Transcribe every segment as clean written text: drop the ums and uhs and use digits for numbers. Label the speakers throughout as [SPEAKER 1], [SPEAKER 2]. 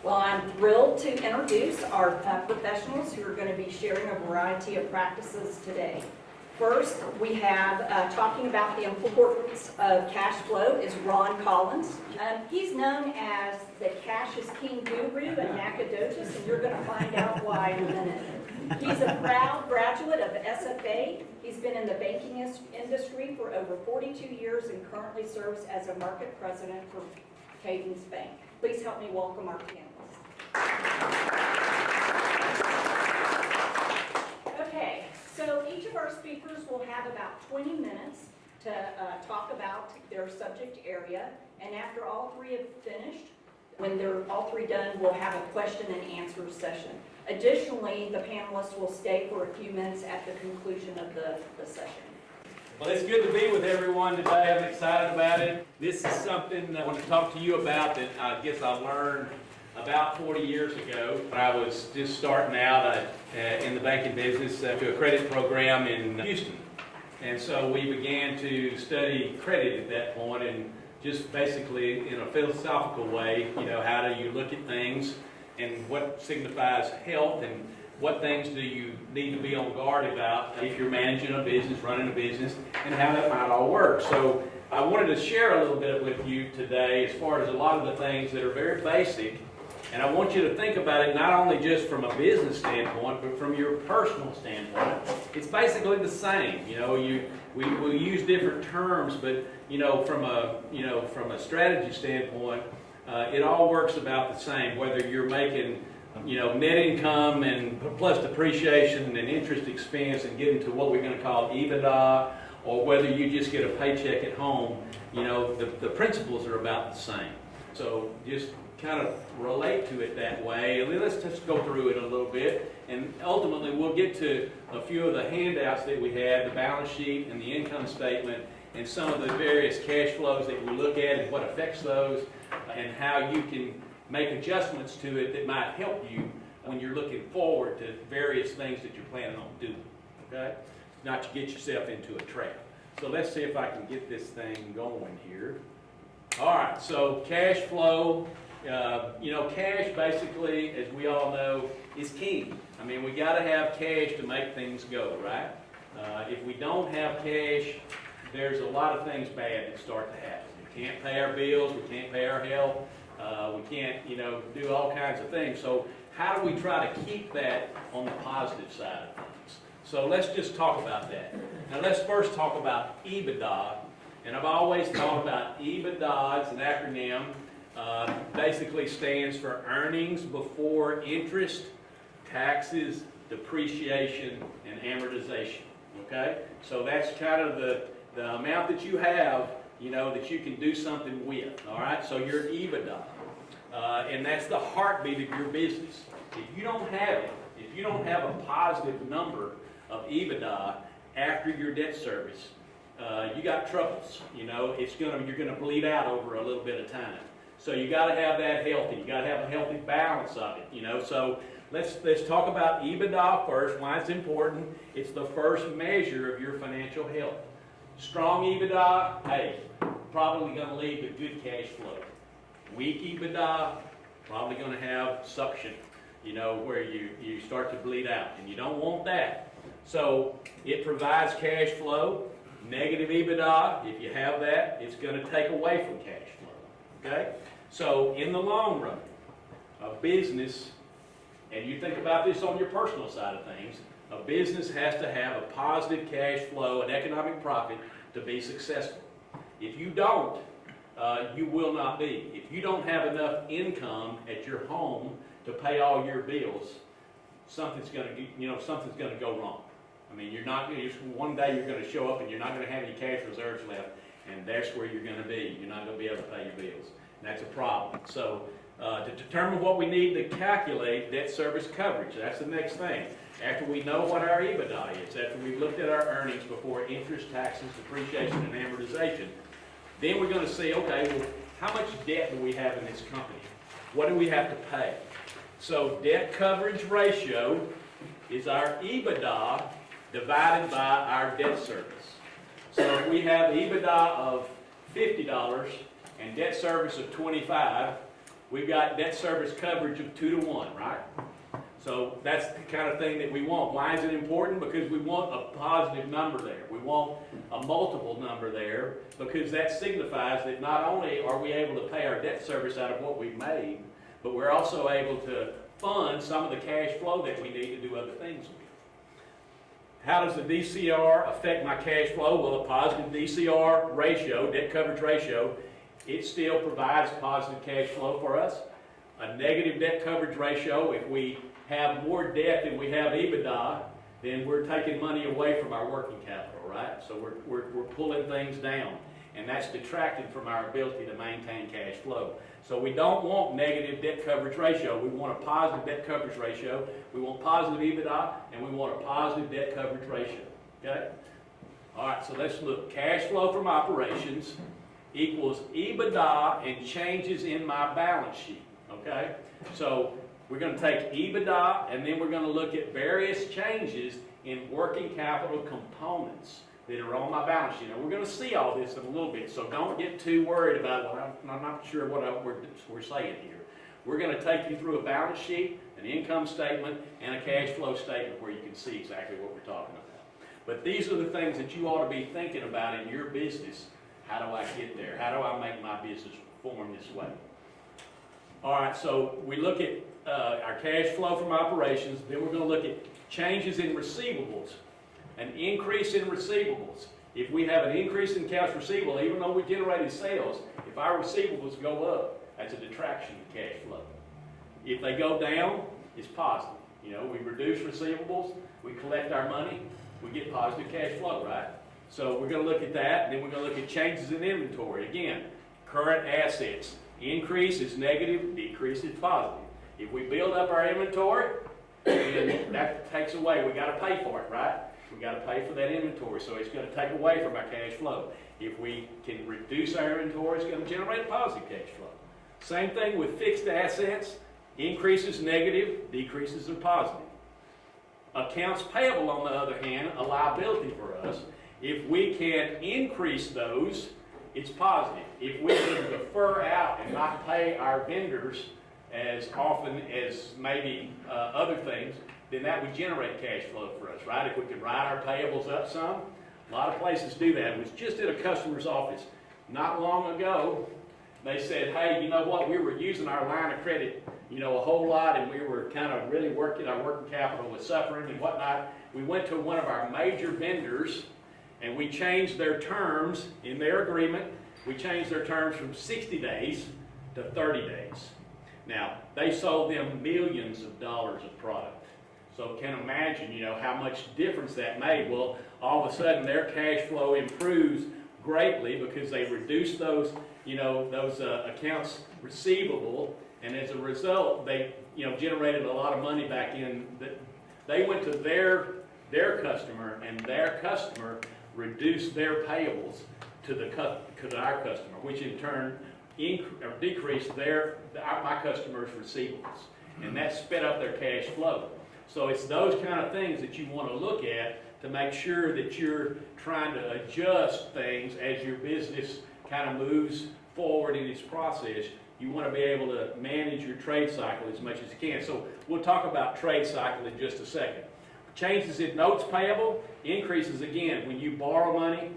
[SPEAKER 1] Well, I'm thrilled to introduce our professionals who are going to be sharing a variety of practices today. First, we have talking about the importance of cash flow is Ron Collins. He's known as the Cash is King guru at Nacogdoches, and you're going to find out why in a minute. He's a proud graduate of SFA. He's been in the banking industry for over 42 years and currently serves as a market president for Cadence Bank. Please help me welcome our panelists. Okay, so each of our speakers will have about 20 minutes to talk about their subject area, and after all three have finished, when they're all three done, we'll have a question and answer session. Additionally, the panelists will stay for a few minutes at the conclusion of the session.
[SPEAKER 2] Well, it's good to be with everyone today. I'm excited about it. This is something I want to talk to you about that I guess I learned about 40 years ago. I was just starting out in the banking business to a credit program in Houston. And so we began to study credit at that point, and just basically in a philosophical way, how do you look at things and what signifies health and what things do you need to be on guard about if you're managing a business, running a business, and how that might all work. So I wanted to share a little bit with you today as far as a lot of the things that are very basic. And I want you to think about it not only just from a business standpoint, but from your personal standpoint. It's basically the same. We use different terms, but from a strategy standpoint, it all works about the same. Whether you're making net income and plus depreciation and interest expense and getting to what we're going to call EBITDA, or whether you just get a paycheck at home, the principles are about the same. So just kind of relate to it that way. Let's just go through it a little bit, and ultimately we'll get to a few of the handouts that we had, the balance sheet and the income statement, and some of the various cash flows that we look at and what affects those, and how you can make adjustments to it that might help you when you're looking forward to various things that you're planning on doing, okay? Not to get yourself into a trap. So let's see if I can get this thing going here. All right, so cash flow. Cash basically, as we all know, is king. I mean, we got to have cash to make things go, right? If we don't have cash, there's a lot of things bad that start to happen. We can't pay our bills, we can't pay our health, we can't, do all kinds of things. So how do we try to keep that on the positive side of things? So let's just talk about that. Now let's first talk about EBITDA. And I've always thought about EBITDA, it's an acronym, basically stands for earnings before interest, taxes, depreciation, and amortization. Okay? So that's kind of the amount that you have, that you can do something with. All right? So your EBITDA. And that's the heartbeat of your business. If you don't have it, if you don't have a positive number of EBITDA after your debt service, you got troubles. You're gonna bleed out over a little bit of time. So you got to have that healthy. You got to have a healthy balance of it. So let's talk about EBITDA first. Why it's important? It's the first measure of your financial health. Strong EBITDA, hey, probably going to lead to good cash flow. Weak EBITDA, probably going to have suction. Where you start to bleed out, and you don't want that. So it provides cash flow. Negative EBITDA, if you have that, it's going to take away from cash flow. Okay? So in the long run, a business, and you think about this on your personal side of things, a business has to have a positive cash flow and economic profit to be successful. If you don't, you will not be. If you don't have enough income at your home to pay all your bills, something's going to go wrong. I mean, one day you're going to show up and you're not going to have any cash reserves left, and that's where you're going to be. You're not going to be able to pay your bills. And that's a problem. So to determine what we need to calculate debt service coverage, that's the next thing. After we know what our EBITDA is, after we've looked at our earnings before interest, taxes, depreciation, and amortization, then we're going to see, okay, well, how much debt do we have in this company? What do we have to pay? So debt coverage ratio is our EBITDA divided by our debt service. So if we have EBITDA of $50 and debt service of $25, we've got debt service coverage of 2 to 1, right? So that's the kind of thing that we want. Why is it important? Because we want a positive number there. We want a multiple number there because that signifies that not only are we able to pay our debt service out of what we've made, but we're also able to fund some of the cash flow that we need to do other things with. How does the DCR affect my cash flow? Well, a positive DCR ratio, debt coverage ratio, it still provides positive cash flow for us. A negative debt coverage ratio, if we have more debt than we have EBITDA, then we're taking money away from our working capital, right? So we're pulling things down, and that's detracting from our ability to maintain cash flow. So we don't want negative debt coverage ratio. We want a positive debt coverage ratio. We want positive EBITDA, and we want a positive debt coverage ratio, okay? All right, so let's look. Cash flow from operations equals EBITDA and changes in my balance sheet, okay? So we're going to take EBITDA, and then we're going to look at various changes in working capital components that are on my balance sheet. Now, we're going to see all this in a little bit, so don't get too worried about, well, I'm not sure what we're saying here. We're going to take you through a balance sheet, an income statement, and a cash flow statement where you can see exactly what we're talking about. But these are the things that you ought to be thinking about in your business. How do I get there? How do I make my business perform this way? All right, so we look at our cash flow from operations, then we're going to look at changes in receivables. An increase in receivables. If we have an increase in accounts receivable, even though we generated sales, if our receivables go up, that's a detraction of cash flow. If they go down, it's positive. You know, we reduce receivables, we collect our money, we get positive cash flow, right? So we're going to look at that, and then we're going to look at changes in inventory. Again, current assets. Increase is negative, decrease is positive. If we build up our inventory, then that takes away. We got to pay for it, right? We got to pay for that inventory, so it's going to take away from our cash flow. If we can reduce our inventory, it's going to generate positive cash flow. Same thing with fixed assets. Increases negative, decreases are positive. Accounts payable, on the other hand, a liability for us. If we can increase those, it's positive. If we can defer out and not pay our vendors as often as maybe other things, then that would generate cash flow for us, right? If we could write our payables up some, a lot of places do that. It was just at a customer's office not long ago. They said, hey, you know what, we were using our line of credit, you know, a whole lot, and we were kind of really working, our working capital was suffering and whatnot. We went to one of our major vendors, and we changed their terms in their agreement. We changed their terms from 60 days to 30 days. Now, they sold them millions of dollars of product. So can imagine, you know, how much difference that made. Well, all of a sudden their cash flow improves greatly because they reduced those, you know, those accounts receivable, and as a result, they, you know, generated a lot of money back in. They went to their customer, and their customer reduced their payables to our customer, which in turn decreased my customer's receivables, and that sped up their cash flow. So it's those kind of things that you want to look at to make sure that you're trying to adjust things as your business kind of moves forward in its process. You want to be able to manage your trade cycle as much as you can. So we'll talk about trade cycle in just a second. Changes in notes payable, increases again. When you borrow money,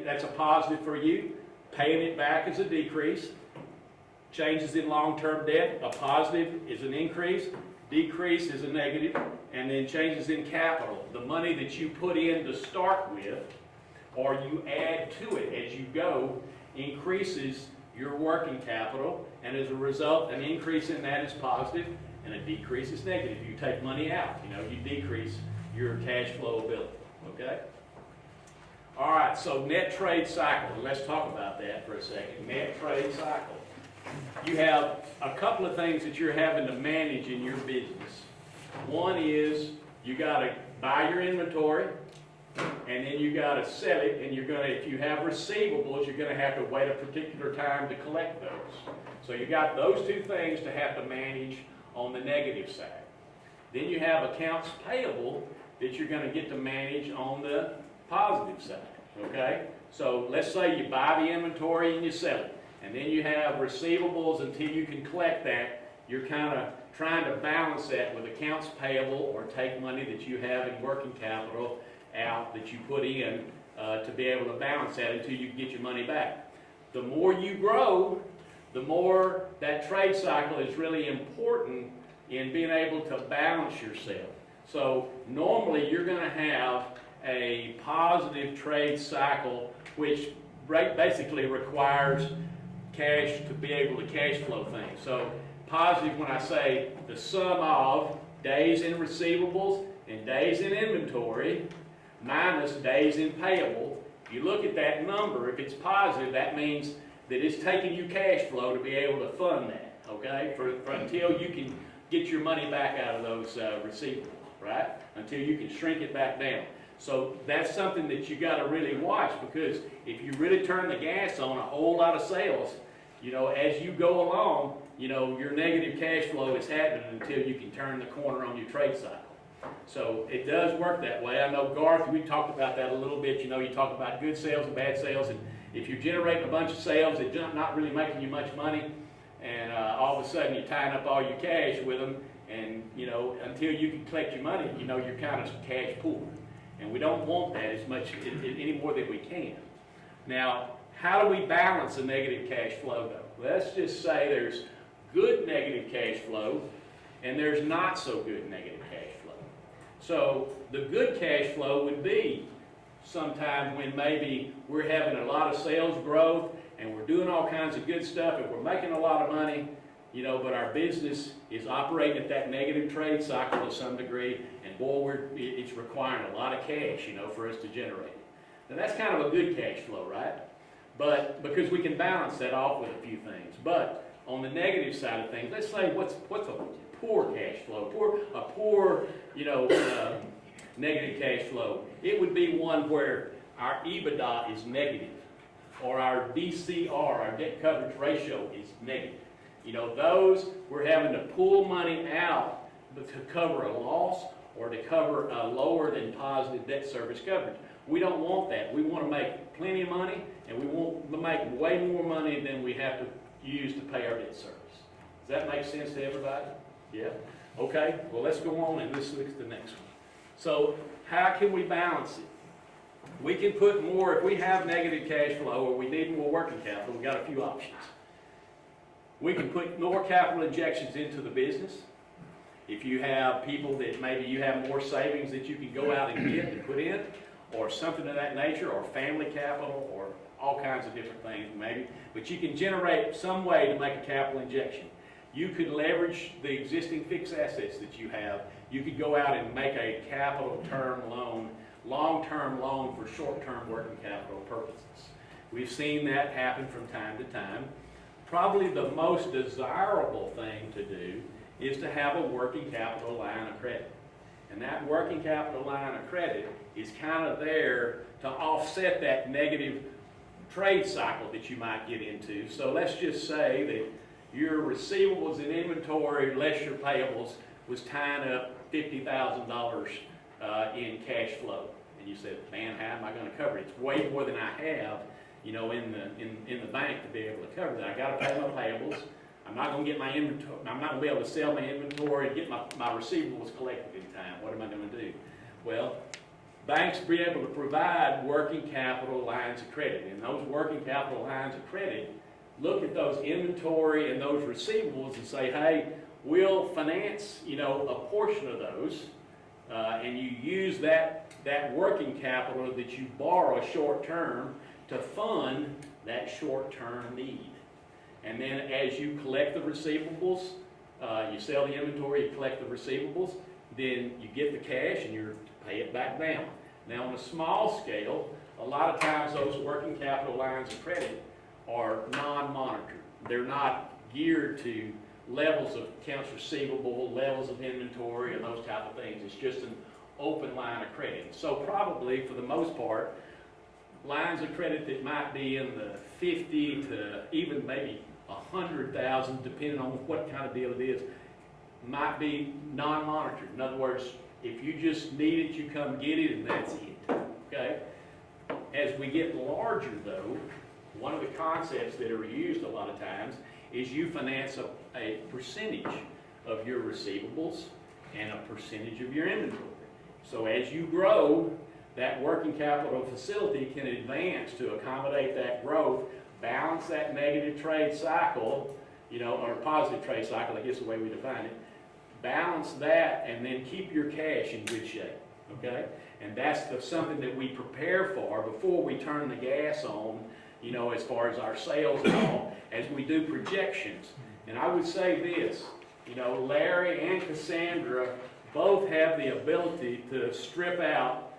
[SPEAKER 2] that's a positive for you. Paying it back is a decrease. Changes in long-term debt, a positive is an increase. Decrease is a negative. And then changes in capital, the money that you put in to start with, or you add to it as you go, increases your working capital, and as a result, an increase in that is positive, and a decrease is negative. You take money out, you know, you decrease your cash flow ability, okay? All right, so net trade cycle. Let's talk about that for a second. Net trade cycle. You have a couple of things that you're having to manage in your business. One is you got to buy your inventory, and then you got to sell it, and if you have receivables, you're going to have to wait a particular time to collect those. So you got those two things to have to manage on the negative side. Then you have accounts payable that you're going to get to manage on the positive side, okay? So let's say you buy the inventory and you sell it. And then you have receivables until you can collect that. You're kind of trying to balance that with accounts payable or take money that you have in working capital out that you put in to be able to balance that until you get your money back. The more you grow, the more that trade cycle is really important in being able to balance yourself. So normally you're going to have a positive trade cycle, which basically requires cash to be able to cash flow things. So positive when I say the sum of days in receivables and days in inventory minus days in payable. If you look at that number, if it's positive, that means that it's taking you cash flow to be able to fund that, okay? For until you can get your money back out of those receivables, right? Until you can shrink it back down. So that's something that you got to really watch, because if you really turn the gas on a whole lot of sales, you know, as you go along, you know, your negative cash flow is happening until you can turn the corner on your trade cycle. So it does work that way. I know, Garth, we talked about that a little bit. You know, you talk about good sales and bad sales, and if you're generating a bunch of sales that are not really making you much money, and all of a sudden you're tying up all your cash with them, and, you know, until you can collect your money, you know, you're kind of cash poor. And we don't want that as much any more than we can. Now, how do we balance a negative cash flow, though? Let's just say there's good negative cash flow, and there's not so good negative cash flow. So the good cash flow would be sometime when maybe we're having a lot of sales growth, and we're doing all kinds of good stuff, and we're making a lot of money, you know, but our business is operating at that negative trade cycle to some degree, and boy, it's requiring a lot of cash, you know, for us to generate it. Now that's kind of a good cash flow, right? But because we can balance that off with a few things. But on the negative side of things, let's say what's a poor cash flow, a poor, you know, negative cash flow. It would be one where our EBITDA is negative, or our DCR, our debt coverage ratio, is negative. You know, those we're having to pull money out to cover a loss or to cover a lower than positive debt service coverage. We don't want that. We want to make plenty of money, and we want to make way more money than we have to use to pay our debt service. Does that make sense to everybody? Yeah? Okay, well let's go on and let's look at the next one. So how can we balance it? We can put more, if we have negative cash flow or we need more working capital, we've got a few options. We can put more capital injections into the business. If you have people that maybe you have more savings that you can go out and get and put in, or something of that nature, or family capital, or all kinds of different things maybe. But you can generate some way to make a capital injection. You could leverage the existing fixed assets that you have. You could go out and make a capital term loan, long-term loan for short-term working capital purposes. We've seen that happen from time to time. Probably the most desirable thing to do is to have a working capital line of credit. And that working capital line of credit is kind of there to offset that negative trade cycle that you might get into. So let's just say that your receivables and inventory less your payables was tying up $50,000 in cash flow. And you said, man, how am I going to cover it? It's way more than I have, you know, in the bank to be able to cover that. I got to pay my payables. I'm not going to get my inventory. I'm not going to be able to sell my inventory and get my receivables collected in time. What am I going to do? Well, banks be able to provide working capital lines of credit. And those working capital lines of credit look at those inventory and those receivables and say, hey, we'll finance, you know, a portion of those, and you use that working capital that you borrow short term to fund that short term need. And then as you collect the receivables, you sell the inventory, you collect the receivables, then you get the cash and you pay it back down. Now on a small scale, a lot of times those working capital lines of credit are non-monitored. They're not geared to levels of accounts receivable, levels of inventory, and those type of things. It's just an open line of credit. So probably, for the most part, lines of credit that might be in the 50 to even maybe 100,000, depending on what kind of deal it is, might be non-monitored. In other words, if you just need it, you come get it, and that's it. Okay? As we get larger, though, one of the concepts that are used a lot of times is you finance a percentage of your receivables and a percentage of your inventory. So as you grow, that working capital facility can advance to accommodate that growth, balance that negative trade cycle, or positive trade cycle, I guess the way we define it, balance that and then keep your cash in good shape, okay? And that's something that we prepare for before we turn the gas on, as far as our sales and all, as we do projections. And I would say this, Larry and Cassandra both have the ability to strip out,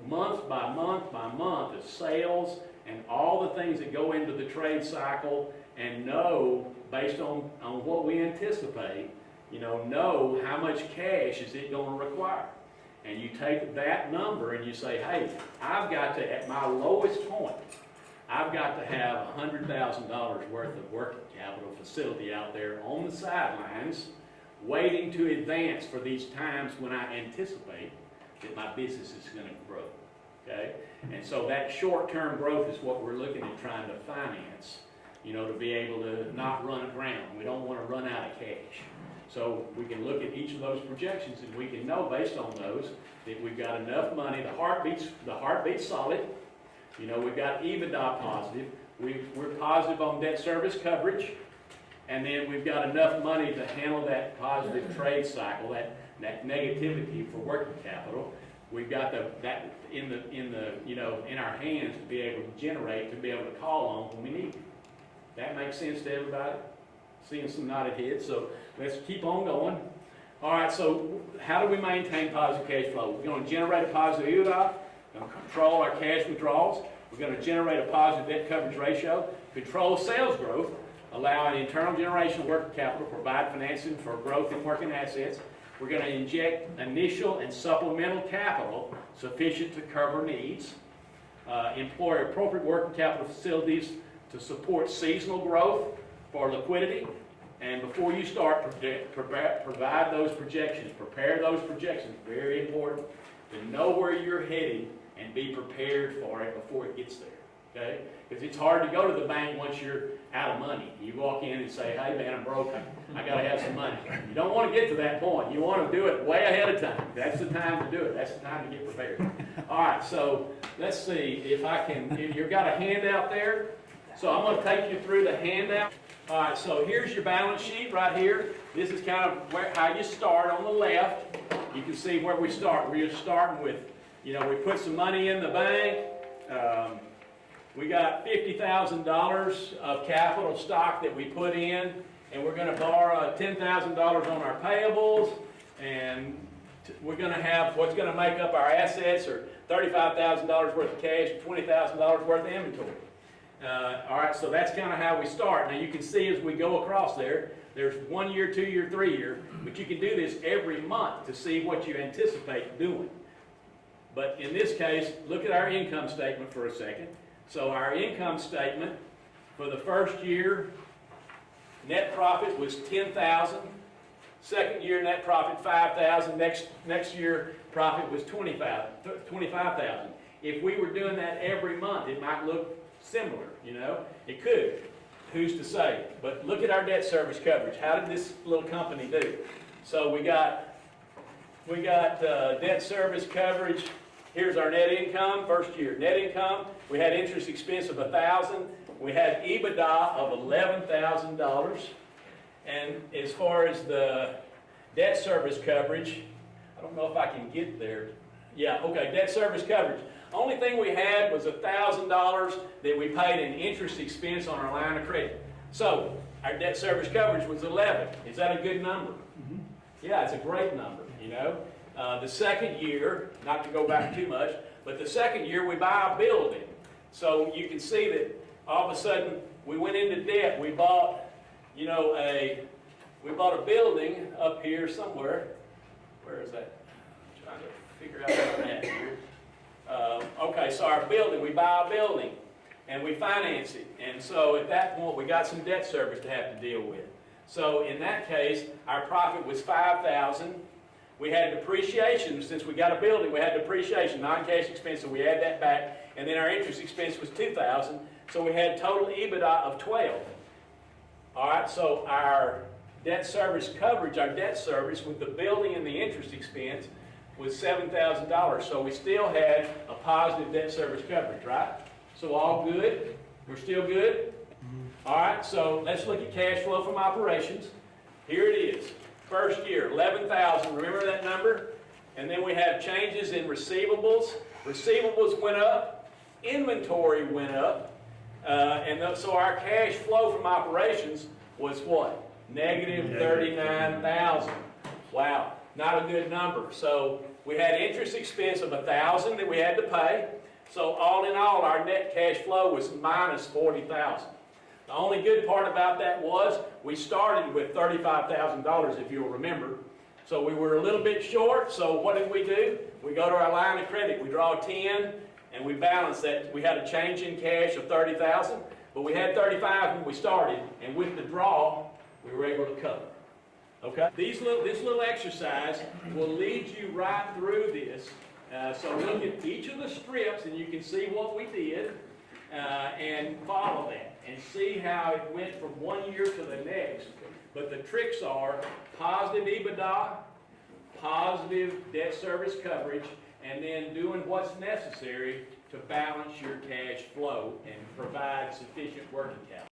[SPEAKER 2] month by month by month of sales and all the things that go into the trade cycle, and know, based on what we anticipate, know how much cash is it going to require. And you take that number and you say, hey, I've got to, at my lowest point, I've got to have $100,000 worth of working capital facility out there on the sidelines, waiting to advance for these times when I anticipate that my business is going to grow, okay? And so that short-term growth is what we're looking at trying to finance, to be able to not run aground. We don't want to run out of cash. So we can look at each of those projections and we can know based on those that we've got enough money, the heartbeat's solid, we've got EBITDA positive, we're positive on debt service coverage, and then we've got enough money to handle that positive trade cycle, that negativity for working capital. We've got that in our hands to be able to generate, to be able to call on when we need it. That makes sense to everybody? Seeing some nodded heads, so let's keep on going. All right, so how do we maintain positive cash flow? We're going to generate a positive EBITDA, we're going to control our cash withdrawals, we're going to generate a positive debt coverage ratio, control sales growth, allow an internal generation of working capital, provide financing for growth in working assets. We're going to inject initial and supplemental capital sufficient to cover needs, employ appropriate working capital facilities to support seasonal growth for liquidity, and before you start, provide those projections, prepare those projections, very important, to know where you're heading and be prepared for it before it gets there, okay? Because it's hard to go to the bank once you're out of money. You walk in and say, hey man, I'm broke, I got to have some money. You don't want to get to that point. You want to do it way ahead of time. That's the time to do it. That's the time to get prepared. All right, so let's see if you've got a handout there. So I'm going to take you through the handout. All right, so here's your balance sheet right here. This is kind of how you start on the left. You can see where we start. We're starting with, we put some money in the bank. We got $50,000 of capital stock that we put in, and we're going to borrow $10,000 on our payables, and we're going to have what's going to make up our assets are $35,000 worth of cash and $20,000 worth of inventory. All right, so that's kind of how we start. Now you can see as we go across there's 1 year, 2 year, 3 year, but you can do this every month to see what you anticipate doing. But in this case, look at our income statement for a second. So our income statement for the first year, net profit was $10,000. Second year, net profit $5,000. Next year, profit was $25,000. If we were doing that every month, it might look similar, It could. Who's to say? But look at our debt service coverage. How did this little company do? So we got debt service coverage. Here's our net income, first year. Net income, we had interest expense of $1,000. We had EBITDA of $11,000. And as far as the debt service coverage, I don't know if I can get there. Yeah, okay, debt service coverage. Only thing we had was $1,000 that we paid in interest expense on our line of credit. So our debt service coverage was 11. Is that a good number? Mm-hmm. Yeah, it's a great number, The second year, not to go back too much, but the second year we buy a building. So you can see that all of a sudden we went into debt. We bought, we bought a building up here somewhere. Where is that? I'm trying to figure out where I'm at here. Okay, so our building, we buy a building and we finance it. And so at that point, we got some debt service to have to deal with. So in that case, our profit was $5,000. We had depreciation. Since we got a building, we had depreciation, non-cash expense, so we add that back. And then our interest expense was $2,000. So we had total EBITDA of 12. All right, so our debt service coverage, our debt service with the building and the interest expense was $7,000. So we still had a positive debt service coverage, right? So all good? We're still good? All right, so let's look at cash flow from operations. Here it is. First year, 11,000. Remember that number? And then we have changes in receivables. Receivables went up. Inventory went up. So our cash flow from operations was what? Negative 39,000. Wow, not a good number. So we had interest expense of 1,000 that we had to pay. So all in all, our net cash flow was minus 40,000. The only good part about that was we started with $35,000, if you'll remember. So we were a little bit short, so what did we do? We go to our line of credit, we draw 10, and we balance that. We had a change in cash of 30,000, but we had 35 when we started, and with the draw, we were able to cover. Okay? This little exercise will lead you right through this. So look at each of the strips, and you can see what we did, and follow that, and see how it went from one year to the next. But the tricks are positive EBITDA, positive debt service coverage, and then doing what's necessary to balance your cash flow and provide sufficient working capital.